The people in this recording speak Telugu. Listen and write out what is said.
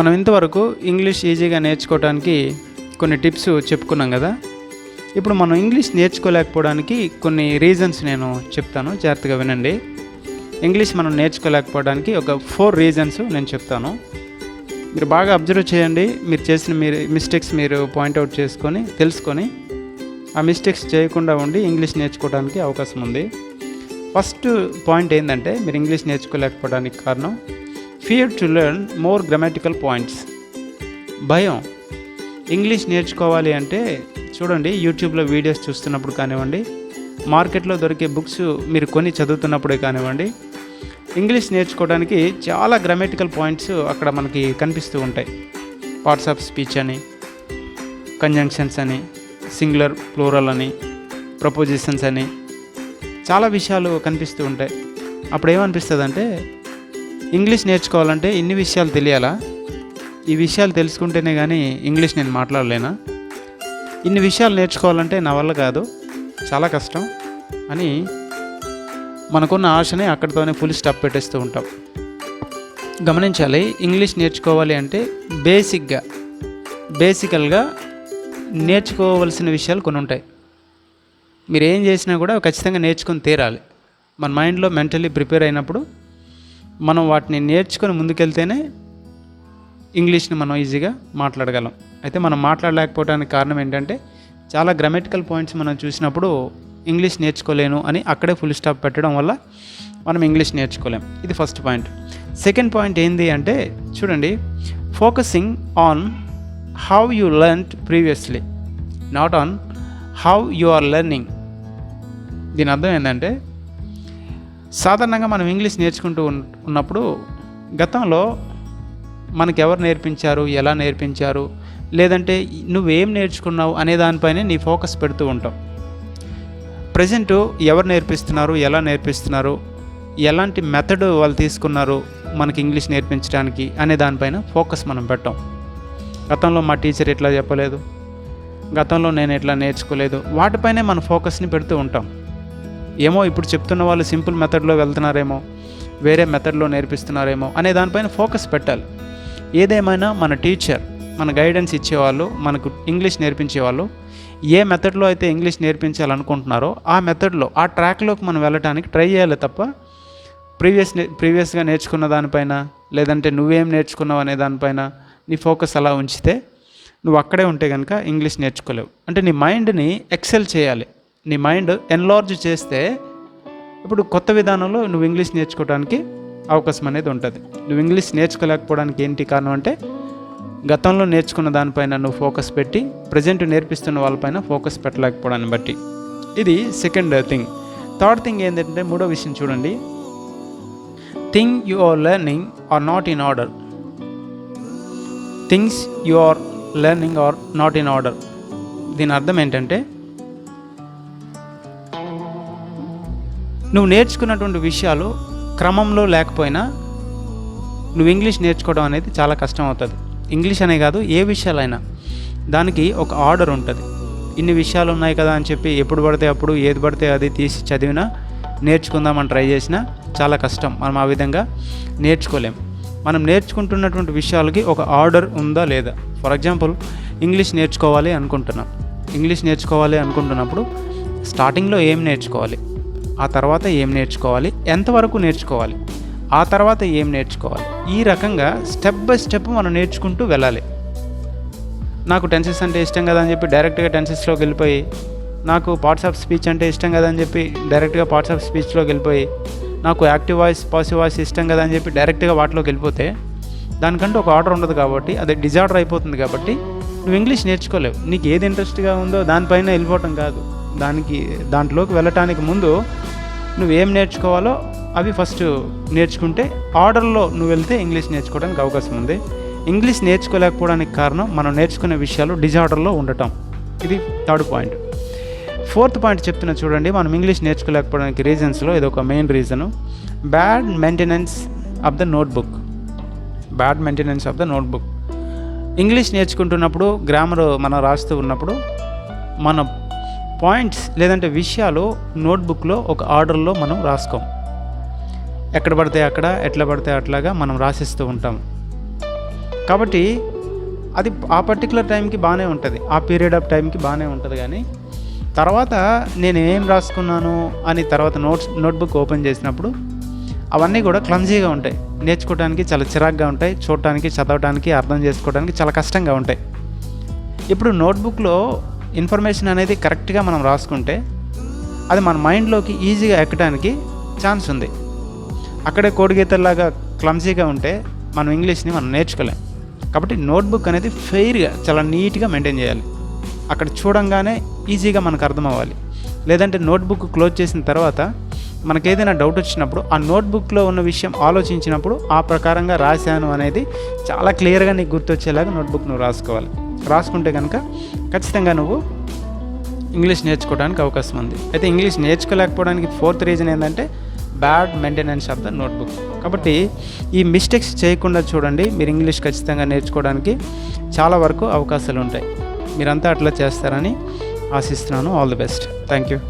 మనం ఇంతవరకు ఇంగ్లీష్ ఈజీగా నేర్చుకోవడానికి కొన్ని టిప్స్ చెప్పుకున్నాం కదా. ఇప్పుడు మనం ఇంగ్లీష్ నేర్చుకోలేకపోవడానికి కొన్ని రీజన్స్ నేను చెప్తాను, జాగ్రత్తగా వినండి. ఇంగ్లీష్ మనం నేర్చుకోలేకపోవడానికి ఒక 4 రీజన్స్ నేను చెప్తాను. మీరు బాగా అబ్జర్వ్ చేయండి. మీరు చేసిన మిస్టేక్స్ మీరు పాయింట్అవుట్ చేసుకొని తెలుసుకొని ఆ మిస్టేక్స్ చేయకుండా ఉండి ఇంగ్లీష్ నేర్చుకోవడానికి అవకాశం ఉంది. ఫస్ట్ పాయింట్ ఏంటంటే, మీరు ఇంగ్లీష్ నేర్చుకోలేకపోవడానికి కారణం fear to learn more grammatical points. భయం. ఇంగ్లీష్ నేర్చుకోవాలి అంటే చూడండి, యూట్యూబ్లో వీడియోస్ చూస్తున్నప్పుడు కానివ్వండి, మార్కెట్లో దొరికే బుక్స్ మీరు కొని చదువుతున్నప్పుడే కానివ్వండి, ఇంగ్లీష్ నేర్చుకోవడానికి చాలా గ్రామటికల్ పాయింట్స్ అక్కడ మనకి కనిపిస్తూ ఉంటాయి. పార్ట్స్ ఆఫ్ స్పీచ్ అని, కంజంక్షన్స్ అని, సింగులర్ ప్లూరల్ అని, ప్రపోజిషన్స్ అని చాలా విషయాలు కనిపిస్తూ ఉంటాయి. అప్పుడు ఏమనిపిస్తుంది అంటే, ఇంగ్లీష్ నేర్చుకోవాలంటే ఇన్ని విషయాలు తెలియాలా? ఈ విషయాలు తెలుసుకుంటేనే కానీ ఇంగ్లీష్ నేను మాట్లాడలేనా? ఇన్ని విషయాలు నేర్చుకోవాలంటే నా వల్ల కాదు, చాలా కష్టం అని మనకున్న ఆశని అక్కడితోనే ఫుల్ స్టాప్ పెట్టేస్తూ ఉంటాం. గమనించాలి, ఇంగ్లీష్ నేర్చుకోవాలి అంటే బేసికల్గా నేర్చుకోవలసిన విషయాలు కొన్ని ఉంటాయి. మీరు ఏం చేసినా కూడా ఖచ్చితంగా నేర్చుకొని తీరాలి. మన మైండ్లో మెంటలీ ప్రిపేర్ అయినప్పుడు మనం వాటిని నేర్చుకొని ముందుకెళ్తేనే ఇంగ్లీష్ని మనం ఈజీగా మాట్లాడగలం. అయితే మనం మాట్లాడలేకపోవడానికి కారణం ఏంటంటే, చాలా గ్రామటికల్ పాయింట్స్ మనం చూసినప్పుడు ఇంగ్లీష్ నేర్చుకోలేను అని అక్కడే ఫుల్ స్టాప్ పెట్టడం వల్ల మనం ఇంగ్లీష్ నేర్చుకోలేం. ఇది ఫస్ట్ పాయింట్. సెకండ్ పాయింట్ ఏంది అంటే, చూడండి, focusing on how you learned previously, not on how you are learning. దీని అర్థం ఏంటంటే, సాధారణంగా మనం ఇంగ్లీష్ నేర్చుకుంటూ ఉన్నప్పుడు గతంలో మనకు ఎవరు నేర్పించారు, ఎలా నేర్పించారు, లేదంటే నువ్వేం నేర్చుకున్నావు అనే దానిపైనే నీ ఫోకస్ పెడుతూ ఉంటాం. ప్రజెంటు ఎవరు నేర్పిస్తున్నారు, ఎలా నేర్పిస్తున్నారు, ఎలాంటి మెథడ్ వాళ్ళు తీసుకున్నారు మనకి ఇంగ్లీష్ నేర్పించడానికి అనే దానిపైన ఫోకస్ మనం పెట్టాం. గతంలో మా టీచర్ ఎట్లా చెప్పలేదు, గతంలో నేను ఎట్లా నేర్చుకోలేదు, వాటిపైనే మన ఫోకస్ని పెడుతూ ఉంటాం. ఏమో ఇప్పుడు చెప్తున్న వాళ్ళు సింపుల్ మెథడ్లో వెళ్తున్నారేమో, వేరే మెథడ్లో నేర్పిస్తున్నారేమో అనే దానిపైన ఫోకస్ పెట్టాలి. ఏదేమైనా మన టీచర్, మన గైడెన్స్ ఇచ్చేవాళ్ళు, మనకు ఇంగ్లీష్ నేర్పించేవాళ్ళు ఏ మెథడ్లో అయితే ఇంగ్లీష్ నేర్పించాలనుకుంటున్నారో ఆ మెథడ్లో, ఆ ట్రాక్లోకి మనం వెళ్ళటానికి ట్రై చేయాలి తప్ప ప్రీవియస్గా నేర్చుకున్న దానిపైన, లేదంటే నువ్వేం నేర్చుకున్నావు అనే దానిపైన నీ ఫోకస్ అలా ఉంచితే నువ్వు అక్కడే ఉంటే కనుక ఇంగ్లీష్ నేర్చుకోలేవు. అంటే నీ మైండ్ని ఎక్సెల్ చేయాలి. నీ మైండ్ ఎన్లార్జ్ చేస్తే ఇప్పుడు కొత్త విధానంలో నువ్వు ఇంగ్లీష్ నేర్చుకోవడానికి అవకాశం అనేది ఉంటుంది. నువ్వు ఇంగ్లీష్ నేర్చుకోలేకపోవడానికి ఏంటి కారణం అంటే, గతంలో నేర్చుకున్న దానిపైన నువ్వు ఫోకస్ పెట్టి ప్రజెంట్ నేర్పిస్తున్న వాళ్ళపైన ఫోకస్ పెట్టలేకపోవడాన్ని బట్టి. ఇది సెకండ్ థింగ్. థర్డ్ థింగ్ ఏంటంటే, మూడో విషయం చూడండి, thing you are learning are not in order. Things you are learning are not in order. దీని అర్థం ఏంటంటే, నువ్వు నేర్చుకున్నటువంటి విషయాలు క్రమంలో లేకపోయినా నువ్వు ఇంగ్లీష్ నేర్చుకోవడం అనేది చాలా కష్టం అవుతుంది. ఇంగ్లీష్ అనే కాదు, ఏ విషయాలైనా దానికి ఒక ఆర్డర్ ఉంటుంది. ఇన్ని విషయాలు ఉన్నాయి కదా అని చెప్పి ఎప్పుడు పడితే అప్పుడు ఏది పడితే అది తీసి చదివినా, నేర్చుకుందామని ట్రై చేసినా చాలా కష్టం. మనం ఆ విధంగా నేర్చుకోలేం. మనం నేర్చుకుంటున్నటువంటి విషయాలకి ఒక ఆర్డర్ ఉందా లేదా. ఫర్ ఎగ్జాంపుల్, ఇంగ్లీష్ నేర్చుకోవాలి అనుకుంటున్నప్పుడు స్టార్టింగ్లో ఏం నేర్చుకోవాలి, ఆ తర్వాత ఏం నేర్చుకోవాలి, ఎంతవరకు నేర్చుకోవాలి, ఆ తర్వాత ఏం నేర్చుకోవాలి, ఈ రకంగా స్టెప్ బై స్టెప్ మనం నేర్చుకుంటూ వెళ్ళాలి. నాకు టెన్సెస్ అంటే ఇష్టం కదా అని చెప్పి డైరెక్ట్గా టెన్సెస్లోకి వెళ్ళిపోయి, నాకు పార్ట్స్ ఆఫ్ స్పీచ్ అంటే ఇష్టం కదా అని చెప్పి డైరెక్ట్గా పార్ట్స్ ఆఫ్ స్పీచ్లోకి వెళ్ళిపోయి, నాకు యాక్టివ్ వాయిస్, పాసివ్ వాయిస్ ఇష్టం కదా అని చెప్పి డైరెక్ట్గా వాటిలోకి వెళ్ళిపోతే దానికంటే ఒక ఆర్డర్ ఉండదు కాబట్టి అది డిజార్డర్ అయిపోతుంది. కాబట్టి నువ్వు ఇంగ్లీష్ నేర్చుకోలేవు. నీకు ఏది ఇంట్రెస్ట్గా ఉందో దానిపైన వెళ్ళిపోవటం కాదు, దాంట్లోకి వెళ్ళటానికి ముందు నువ్వేం నేర్చుకోవాలో అవి ఫస్ట్ నేర్చుకుంటే ఆర్డర్లో నువ్వు వెళ్తే ఇంగ్లీష్ నేర్చుకోవడానికి అవకాశం ఉంది. ఇంగ్లీష్ నేర్చుకోలేకపోవడానికి కారణం మనం నేర్చుకునే విషయాలు డిజార్డర్లో ఉండటం. ఇది థర్డ్ పాయింట్. ఫోర్త్ పాయింట్ చెప్తున్నా చూడండి, మనం ఇంగ్లీష్ నేర్చుకోలేకపోవడానికి రీజన్స్లో ఇది ఒక main reason, bad maintenance of the notebook. English నేర్చుకుంటున్నప్పుడు గ్రామర్ మనం రాస్తూ ఉన్నప్పుడు మన పాయింట్స్ లేదంటే విషయాలు నోట్బుక్లో ఒక ఆర్డర్లో మనం రాసుకోం. ఎక్కడ పడితే అక్కడ, ఎట్లా పడితే అట్లాగా మనం రాసిస్తూ ఉంటాం. కాబట్టి అది ఆ పర్టికులర్ టైంకి బాగానే ఉంటుంది, ఆ పీరియడ్ ఆఫ్ టైంకి బాగానే ఉంటుంది. కానీ తర్వాత నేను ఏం రాసుకున్నాను అని తర్వాత నోట్బుక్ ఓపెన్ చేసినప్పుడు అవన్నీ కూడా క్లమ్జీగా ఉంటాయి, నేర్చుకోవడానికి చాలా చిరాగ్గా ఉంటాయి, చూడటానికి, చదవడానికి, అర్థం చేసుకోవడానికి చాలా కష్టంగా ఉంటాయి. ఇప్పుడు నోట్బుక్లో ఇన్ఫర్మేషన్ అనేది కరెక్ట్గా మనం రాసుకుంటే అది మన మైండ్లోకి ఈజీగా ఎక్కడానికి ఛాన్స్ ఉంది. అక్కడే కోడిగీతల్లాగా క్లమ్జీగా ఉంటే మనం ఇంగ్లీష్ని మనం నేర్చుకోలేం. కాబట్టి నోట్బుక్ అనేది ఫెయిర్గా చాలా నీట్గా మెయింటైన్ చేయాలి. అక్కడ చూడంగానే ఈజీగా మనకు అర్థం అవ్వాలి. లేదంటే నోట్బుక్ క్లోజ్ చేసిన తర్వాత మనకు ఏదైనా డౌట్ వచ్చినప్పుడు ఆ నోట్బుక్లో ఉన్న విషయం ఆలోచించినప్పుడు ఆ ప్రకారంగా రాశాను అనేది చాలా క్లియర్గా నీకు గుర్తొచ్చేలాగా నోట్బుక్ నువ్వు రాసుకోవాలి. రాసుకుంటే కనుక ఖచ్చితంగా నువ్వు ఇంగ్లీష్ నేర్చుకోవడానికి అవకాశం ఉంది. అయితే ఇంగ్లీష్ నేర్చుకోలేకపోవడానికి 4th రీజన్ ఏంటంటే bad maintenance of the notebook. కాబట్టి ఈ మిస్టేక్స్ చేయకుండా చూడండి, మీరు ఇంగ్లీష్ ఖచ్చితంగా నేర్చుకోవడానికి చాలా వరకు అవకాశాలు ఉంటాయి. మీరంతా అట్లా చేస్తారని ఆశిస్తున్నాను. All the best. Thank you.